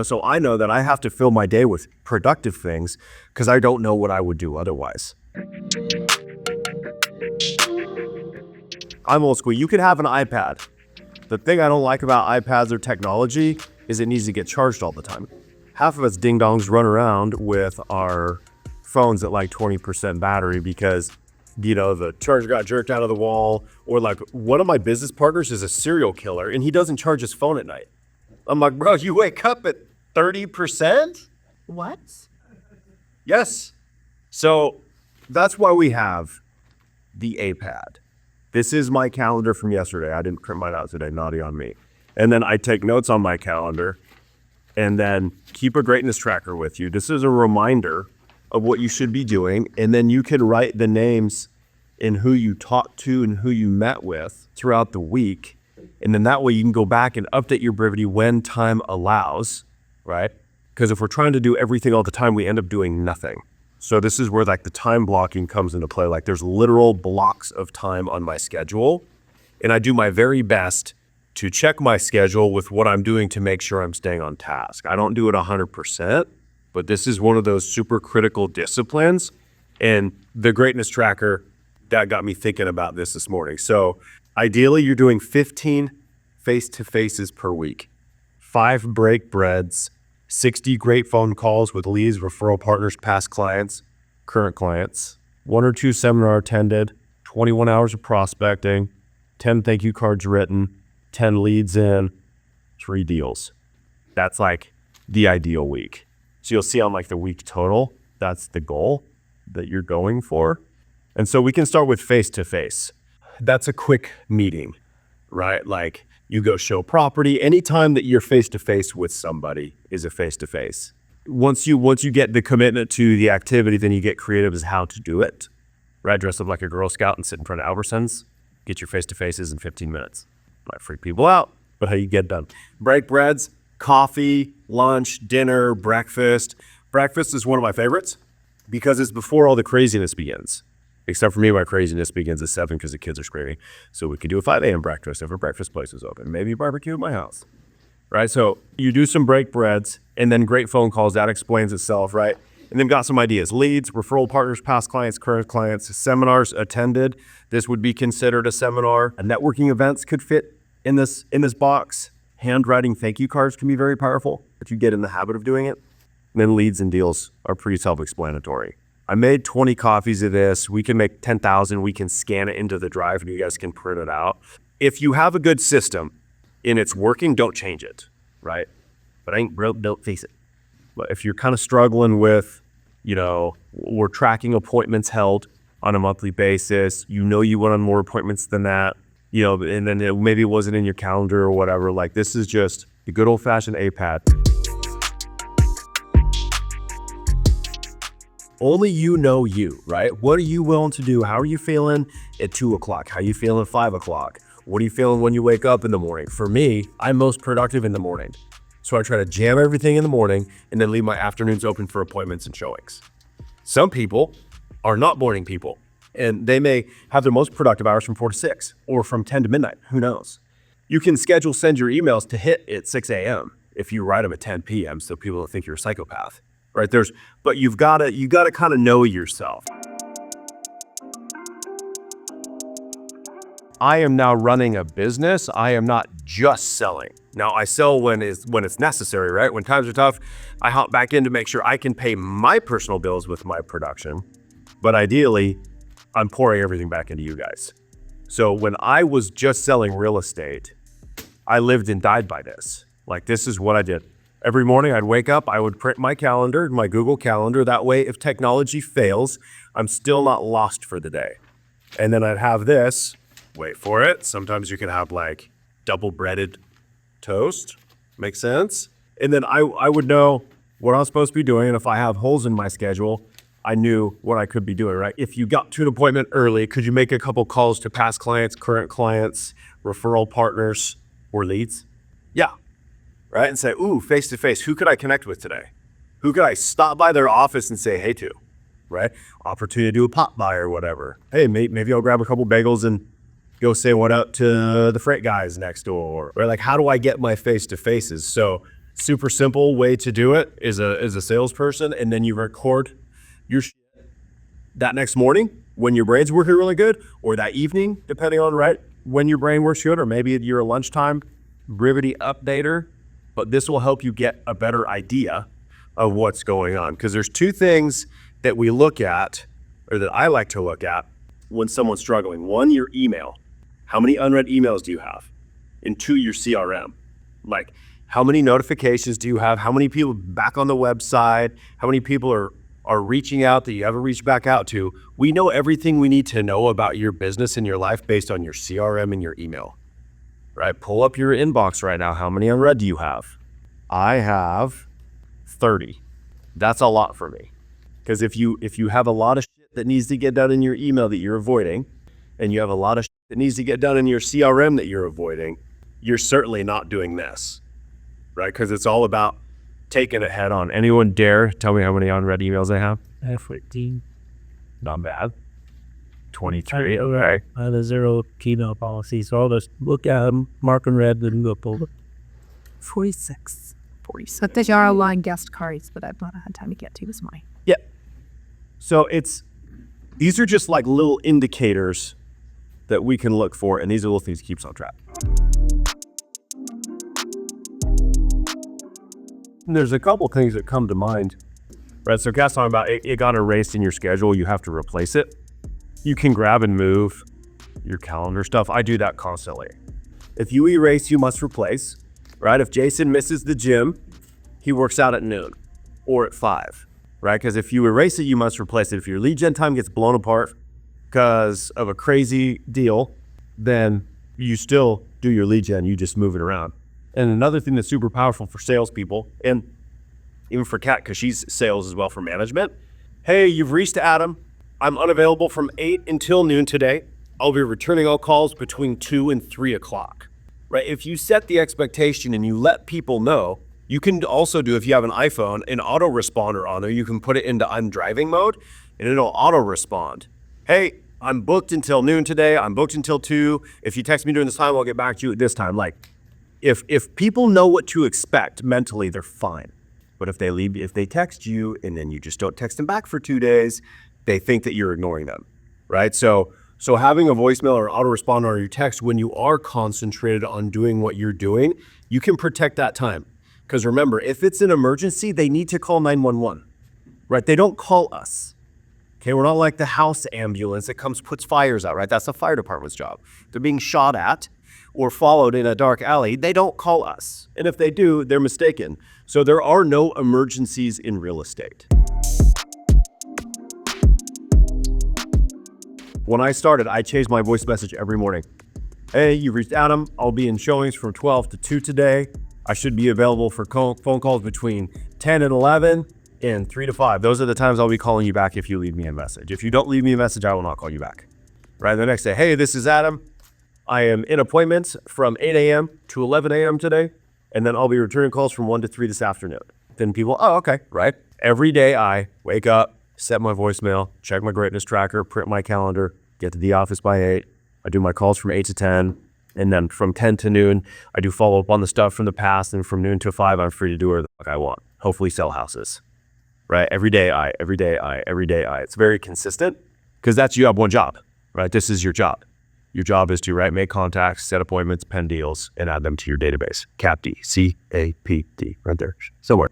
So I know that I have to fill my day with productive things because I don't know what I would do otherwise. I'm old school. You can have an iPad. The thing I don't like about iPads or technology is it needs to get charged all the time. Half of us ding-dongs run around with our phones at like 20% battery because, the charger got jerked out of the wall, or like one of my business partners is a serial killer and he doesn't charge his phone at night. I'm like, bro, you wake up at 30%? What? Yes. So that's why we have the iPad. This is my calendar from yesterday. I didn't print mine out today, naughty on me. And then I take notes on my calendar and then keep a greatness tracker with you. This is a reminder of what you should be doing. And then you can write the names and who you talked to and who you met with throughout the week. And then that way you can go back and update your Brivity when time allows, right? Because if we're trying to do everything all the time, we end up doing nothing. So this is where like the time blocking comes into play. Like there's literal blocks of time on my schedule. And I do my very best to check my schedule with what I'm doing to make sure I'm staying on task. I don't do it 100%, but this is one of those super critical disciplines. And the greatness tracker, that got me thinking about this morning. So ideally, you're doing 15 face-to-faces per week, 5 break breads, 60 great phone calls with leads, referral partners, past clients, current clients, 1 or 2 seminar attended, 21 hours of prospecting, 10 thank you cards written, 10 leads in, 3 deals. That's like the ideal week. So you'll see on like the week total, that's the goal that you're going for. And so we can start with face-to-face. That's a quick meeting, right? Like you go show property. Anytime that you're face-to-face with somebody is a face-to-face. Once you get the commitment to the activity, then you get creative as how to do it, right? Dress up like a Girl Scout and sit in front of Albertsons. Get your face-to-faces in 15 minutes. Might freak people out, but how you get done. Break breads, coffee, lunch, dinner, breakfast. Breakfast is one of my favorites because it's before all the craziness begins. Except for me, my craziness begins at 7 because the kids are screaming. So we could do a 5 a.m. breakfast if a breakfast place is open. Maybe barbecue at my house, right? So you do some break breads and then great phone calls. That explains itself, right? And then got some ideas. Leads, referral partners, past clients, current clients, seminars attended. This would be considered a seminar. Networking events could fit in this box. Handwriting thank you cards can be very powerful if you get in the habit of doing it. And then leads and deals are pretty self-explanatory. I made 20 copies of this. We can make 10,000. We can scan it into the drive and you guys can print it out. If you have a good system and it's working, don't change it, right? But I ain't broke, don't face it. But if you're kind of struggling with, we're tracking appointments held on a monthly basis, you want on more appointments than that, and then maybe it wasn't in your calendar or whatever. Like this is just the good old fashioned iPad. Only you know you, right? What are you willing to do? How are you feeling at 2 o'clock? How are you feeling at 5 o'clock? What are you feeling when you wake up in the morning? For me, I'm most productive in the morning. So I try to jam everything in the morning and then leave my afternoons open for appointments and showings. Some people are not morning people and they may have their most productive hours from 4 to 6 or from 10 to midnight. Who knows? You can send your emails to hit at 6 a.m. if you write them at 10 p.m. so people don't think you're a psychopath. Right, but you gotta kind of know yourself. I am now running a business. I am not just selling. Now I sell when it's necessary, right? When times are tough, I hop back in to make sure I can pay my personal bills with my production. But ideally, I'm pouring everything back into you guys. So when I was just selling real estate, I lived and died by this. Like this is what I did. Every morning I'd wake up, I would print my calendar, my Google Calendar. That way, if technology fails, I'm still not lost for the day. And then I'd have this, wait for it. Sometimes you can have like double breaded toast. Makes sense? And then I would know what I was supposed to be doing. And if I have holes in my schedule, I knew what I could be doing, right? If you got to an appointment early, could you make a couple calls to past clients, current clients, referral partners, or leads? Yeah. Right? And say, ooh, face-to-face, who could I connect with today? Who could I stop by their office and say hey to, right? Opportunity to do a pop by or whatever. Hey, maybe I'll grab a couple bagels and go say what up to the freight guys next door. Or like, how do I get my face-to-faces? So Super simple way to do it is a salesperson, and then you record your shit that next morning when your brain's working really good, or that evening, depending on when your brain works good, or maybe you're a lunchtime Brivity updater. But this will help you get a better idea of what's going on. Because there's two things that we look at, or that I like to look at when someone's struggling. One, your email. How many unread emails do you have? And two, your CRM. Like, how many notifications do you have? How many people back on the website? How many people are reaching out that you haven't reached back out to? We know everything we need to know about your business and your life based on your CRM and your email, right? Pull up your inbox right now. How many unread do you have? I have 30. That's a lot for me. Because if you have a lot of shit that needs to get done in your email that you're avoiding, and you have a lot of shit that needs to get done in your CRM that you're avoiding, you're certainly not doing this, right? Because it's all about taking it head on. Anyone dare tell me how many unread emails I have? I have 14. Not bad. 23. Okay. I have a 0 keynote policy, so I'll just look at them, mark them red, then go pull them. 46. But there are a lot of guest cards that I've not had time to get to this morning. Yeah. So these are just like little indicators that we can look for, and these are little things to keep us on track. And there's a couple things that come to mind, right? So Cass talking about it got erased in your schedule, you have to replace it. You can grab and move your calendar stuff. I do that constantly. If you erase, you must replace, right? If Jason misses the gym, he works out at noon or at 5, right? Because if you erase it, you must replace it. If your lead gen time gets blown apart because of a crazy deal, then you still do your lead gen, you just move it around. And another thing that's super powerful for salespeople, and even for Kat, because she's sales as well for management. Hey, you've reached Adam. I'm unavailable from 8 until noon today. I'll be returning all calls between 2 and 3 o'clock, right? If you set the expectation and you let people know, you can also do, if you have an iPhone, an autoresponder on there. You can put it into I'm driving mode and it'll auto respond. Hey, I'm booked until noon today. I'm booked until 2. If you text me during this time, I'll get back to you at this time. Like, if people know what to expect mentally, they're fine. But if they text you and then you just don't text them back for 2 days, they think that you're ignoring them, right? So having a voicemail or autoresponder on your text when you are concentrated on doing what you're doing, you can protect that time. Because remember, if it's an emergency, they need to call 911, right? They don't call us. Okay, we're not like the house ambulance that puts fires out, right? That's the fire department's job. They're being shot at or followed in a dark alley. They don't call us. And if they do, they're mistaken. So there are no emergencies in real estate. When I started, I changed my voice message every morning. Hey, you've reached Adam. I'll be in showings from 12 to 2 today. I should be available for phone calls between 10 and 11 and 3 to 5. Those are the times I'll be calling you back if you leave me a message. If you don't leave me a message, I will not call you back. Right, the next day, hey, this is Adam. I am in appointments from 8 a.m. to 11 a.m. today, and then I'll be returning calls from 1 to 3 this afternoon. Then people, oh, okay, right? Every day I wake up, set my voicemail, check my greatness tracker, print my calendar, get to the office by 8. I do my calls from 8 to 10, and then from 10 to noon, I do follow up on the stuff from the past, and from noon to 5, I'm free to do whatever the fuck I want. Hopefully sell houses, right? Every day I. It's very consistent because you have one job, right? This is your job. Your job is to, make contacts, set appointments, pen deals, and add them to your database. CAPD, C-A-P-D, right there, somewhere.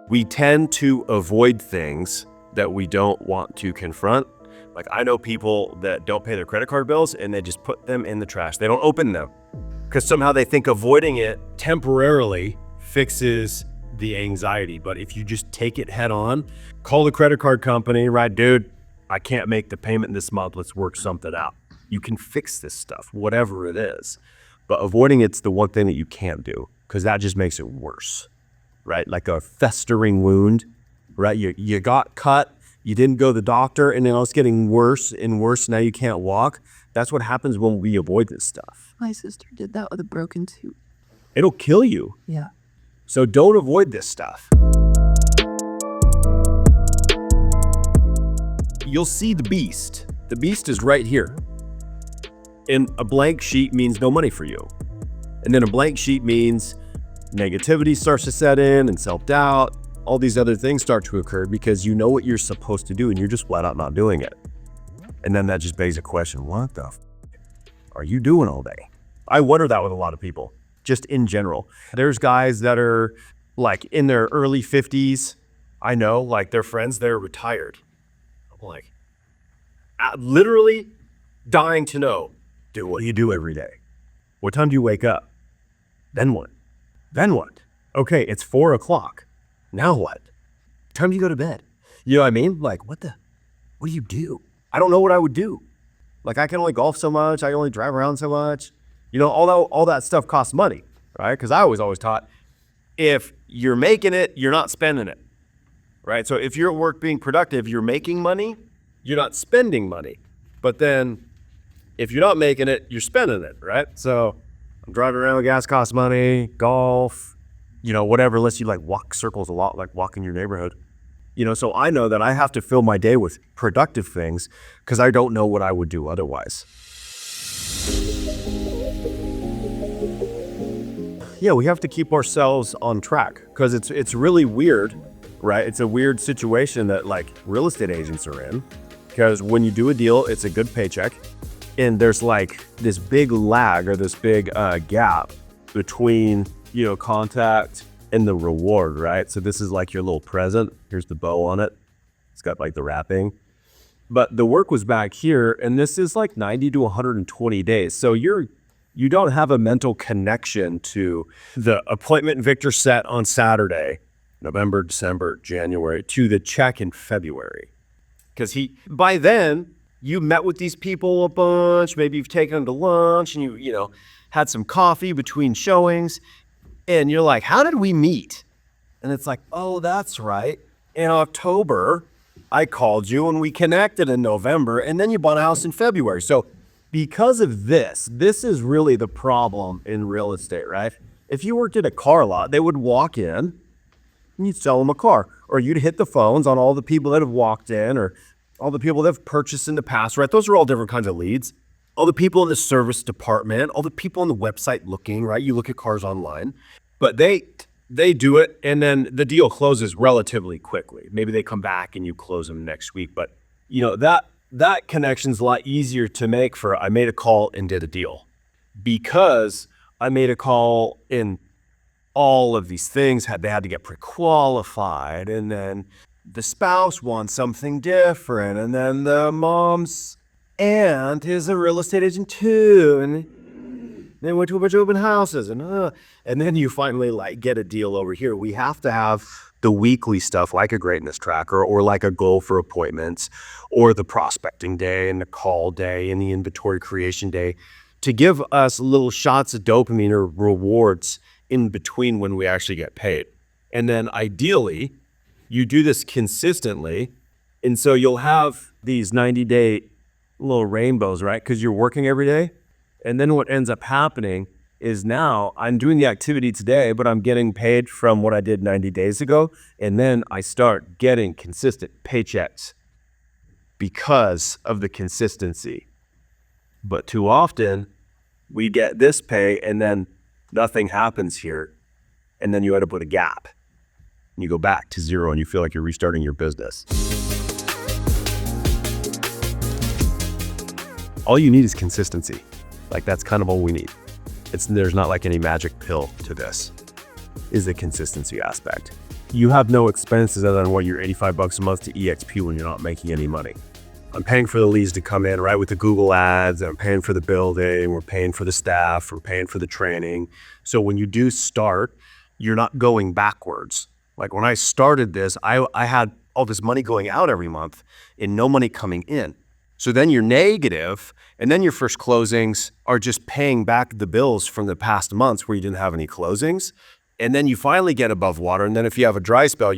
We tend to avoid things that we don't want to confront. Like, I know people that don't pay their credit card bills and they just put them in the trash. They don't open them because somehow they think avoiding it temporarily fixes the anxiety. But if you just take it head on, call the credit card company, right? Dude, I can't make the payment this month. Let's work something out. You can fix this stuff, whatever it is. But avoiding it's the one thing that you can't do because that just makes it worse, right? Like a festering wound, right? You got cut, you didn't go to the doctor, and now it's getting worse and worse. Now you can't walk. That's what happens when we avoid this stuff. My sister did that with a broken tooth. It'll kill you. Yeah. So don't avoid this stuff. You'll see the beast. The beast is right here. And a blank sheet means no money for you. And then a blank sheet means negativity starts to set in and self-doubt. All these other things start to occur because you know what you're supposed to do and you're just flat out not doing it. And then that just begs a question, what the are you doing all day? I wonder that with a lot of people, just in general. There's guys that are like in their early 50s. I know, like their friends, they're retired. I'm like, literally dying to know, dude, what do you do every day? What time do you wake up? Then what? Then what? Okay, it's 4 o'clock. Now what? Time do you go to bed? You know what I mean? Like, what do you do? I don't know what I would do. Like, I can only golf so much. I can only drive around so much. You know, all that stuff costs money, right? Because I was always taught, if you're making it, you're not spending it, right? So if you're at work being productive, you're making money, you're not spending money. But then if you're not making it, you're spending it, right? So I'm driving around, gas costs money, golf, you know, whatever lets you like walk circles a lot, like walk in your neighborhood. You know, so I know that I have to fill my day with productive things because I don't know what I would do otherwise. Yeah, we have to keep ourselves on track because it's really weird, right? It's a weird situation that like real estate agents are in because when you do a deal, it's a good paycheck. And there's like this big lag or this big gap between, you know, contact and the reward, right? So this is like your little present. Here's the bow on it. It's got like the wrapping. But the work was back here, and this is like 90 to 120 days. So you don't have a mental connection to the appointment Victor set on Saturday, November, December, January, to the check in February. Because by then, you met with these people a bunch, maybe you've taken them to lunch and you know, had some coffee between showings. And you're like, how did we meet? And it's like, oh, that's right. In October, I called you and we connected in November, and then you bought a house in February. So because of this is really the problem in real estate, right? If you worked at a car lot, they would walk in and you'd sell them a car, or you'd hit the phones on all the people that have walked in or all the people that have purchased in the past, right? Those are all different kinds of leads. All the people in the service department, all the people on the website looking, right? You look at cars online, but they do it and then the deal closes relatively quickly. Maybe they come back and you close them next week, but you know, that connection's a lot easier to make for I made a call and did a deal, because I made a call and all of these things they had to get pre-qualified, and then the spouse wants something different, and then the mom's aunt is a real estate agent too, and they went to a bunch of open houses, and then you finally like get a deal over here. We have to have the weekly stuff like a greatness tracker or like a goal for appointments or the prospecting day and the call day and the inventory creation day to give us little shots of dopamine or rewards in between when we actually get paid. And then ideally, you do this consistently. And so you'll have these 90-day little rainbows, right? Because you're working every day. And then what ends up happening is now I'm doing the activity today, but I'm getting paid from what I did 90 days ago. And then I start getting consistent paychecks because of the consistency. But too often we get this pay and then nothing happens here. And then you end up with a gap. And you go back to zero and you feel like you're restarting your business. All you need is consistency. Like that's kind of all we need. There's not like any magic pill to this, is the consistency aspect. You have no expenses other than what, your $85 a month to EXP when you're not making any money. I'm paying for the leads to come in, right, with the Google ads, I'm paying for the building, we're paying for the staff, we're paying for the training. So when you do start, you're not going backwards. Like when I started this, I had all this money going out every month and no money coming in. So then you're negative, and then your first closings are just paying back the bills from the past months where you didn't have any closings. And then you finally get above water. And then if you have a dry spell,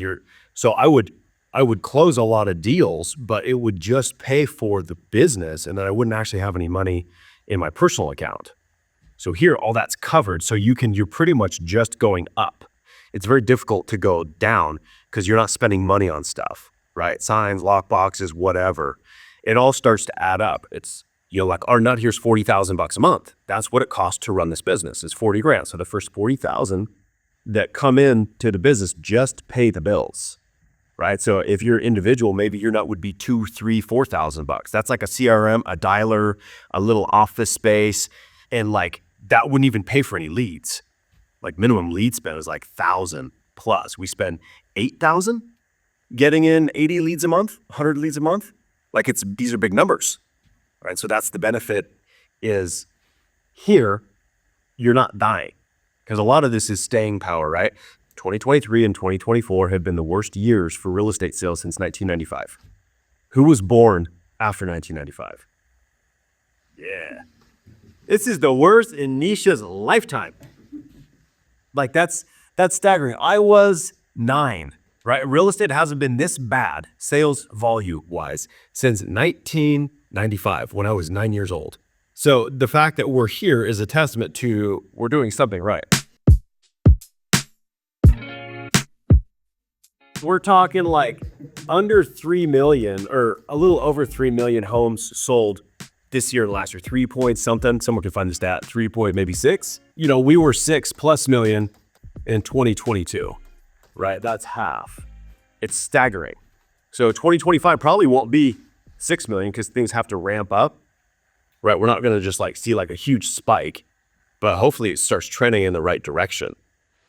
so I would close a lot of deals, but it would just pay for the business. And then I wouldn't actually have any money in my personal account. So here, all that's covered. So you're pretty much just going up. It's very difficult to go down because you're not spending money on stuff, right? Signs, lock boxes, whatever. It all starts to add up. It's You know, like our nut here's $40,000 a month. That's what it costs to run this business. It's 40 grand. So the first 40,000 that come in to the business just pay the bills, right? So if you're individual, maybe your nut would be $2,000, $3,000, $4,000. That's like a CRM, a dialer, a little office space, and like that wouldn't even pay for any leads. Like minimum lead spend is like 1,000 plus. We spend 8,000 getting in 80 leads a month, 100 leads a month. Like these are big numbers, right? So that's the benefit is here, you're not dying because a lot of this is staying power, right? 2023 and 2024 have been the worst years for real estate sales since 1995. Who was born after 1995? Yeah. This is the worst in Nisha's lifetime. Like that's staggering. I was 9, right? Real estate hasn't been this bad sales volume wise since 1995 when I was 9 years old. So the fact that we're here is a testament to we're doing something right. We're talking like under 3 million or a little over 3 million homes sold this year and last year, 3 point something. Someone can find the stat, 3 point maybe 6. You know, we were 6+ million in 2022, right? That's half. It's staggering. So 2025 probably won't be 6 million because things have to ramp up, right? We're not going to just like see like a huge spike, but hopefully it starts trending in the right direction.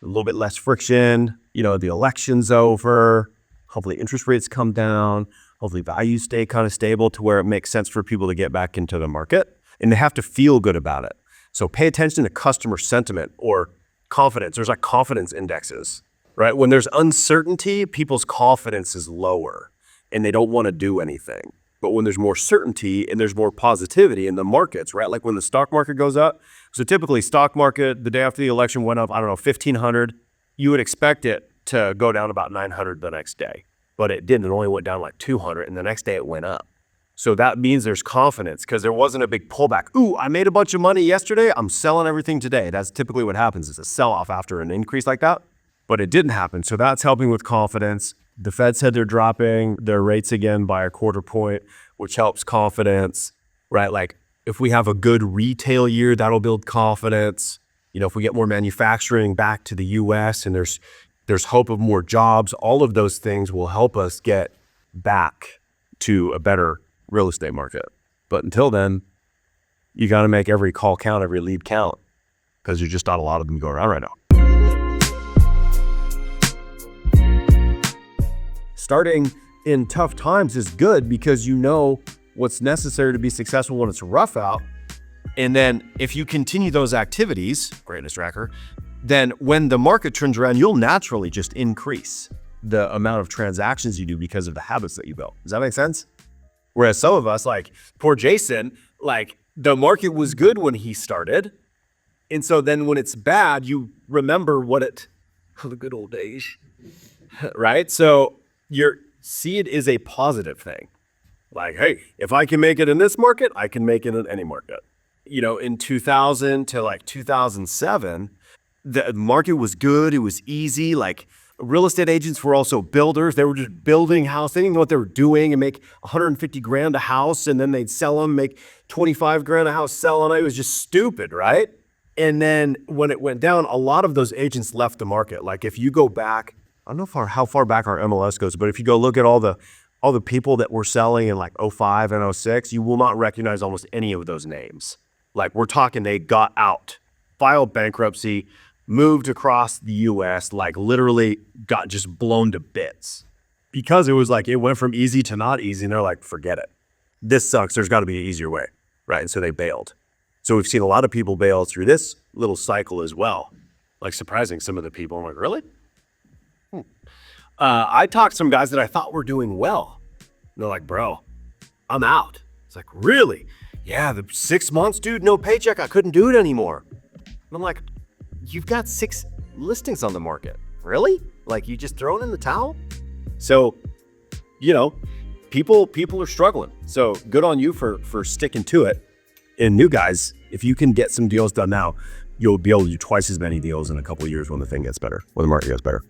A little bit less friction, you know, the election's over, hopefully interest rates come down, hopefully values stay kind of stable to where it makes sense for people to get back into the market, and they have to feel good about it. So pay attention to customer sentiment or confidence. There's like confidence indexes, right? When there's uncertainty, people's confidence is lower and they don't want to do anything. But when there's more certainty and there's more positivity in the markets, right? Like when the stock market goes up. So typically stock market, the day after the election went up, I don't know, 1,500. You would expect it to go down about 900 the next day, but it didn't. It only went down like 200 and the next day it went up. So that means there's confidence because there wasn't a big pullback. Ooh, I made a bunch of money yesterday. I'm selling everything today. That's typically what happens is a sell-off after an increase like that, but it didn't happen. So that's helping with confidence. The Fed said they're dropping their rates again by a 1/4 point, which helps confidence, right? Like if we have a good retail year, that'll build confidence. You know, if we get more manufacturing back to the US and there's hope of more jobs, all of those things will help us get back to a better real estate market. But until then, you got to make every call count, every lead count, because there's just not a lot of them going around right now. Starting in tough times is good because you know what's necessary to be successful when it's rough out. And then if you continue those activities, greatest tracker, then when the market turns around, you'll naturally just increase the amount of transactions you do because of the habits that you built. Does that make sense? Whereas some of us, like poor Jason, like the market was good when he started. And so then when it's bad, you remember the good old days, right? So see it is a positive thing. Like, hey, if I can make it in this market, I can make it in any market. You know, in 2000 to like 2007, the market was good. It was easy. Like real estate agents were also builders. They were just building houses. They didn't know what they were doing and make 150 grand a house. And then they'd sell them, make 25 grand a house selling it. It was just stupid, right? And then when it went down, a lot of those agents left the market. Like if you go back, I don't know how far back our MLS goes, but if you go look at all the people that were selling in like 05 and 06, you will not recognize almost any of those names. Like we're talking, they got out, filed bankruptcy, moved across the US, like literally got just blown to bits because it was like, it went from easy to not easy. And they're like, forget it. This sucks. There's got to be an easier way. Right. And so they bailed. So we've seen a lot of people bail through this little cycle as well. Like surprising some of the people. I'm like, really? I talked to some guys that I thought were doing well. And they're like, bro, I'm out. It's like, really? Yeah, the 6 months, dude, no paycheck. I couldn't do it anymore. And I'm like, you've got 6 listings on the market. Really? Like you just thrown in the towel? So, you know, people are struggling. So good on you for sticking to it. And new guys, if you can get some deals done now, you'll be able to do twice as many deals in a couple of years when the thing gets better, when the market gets better.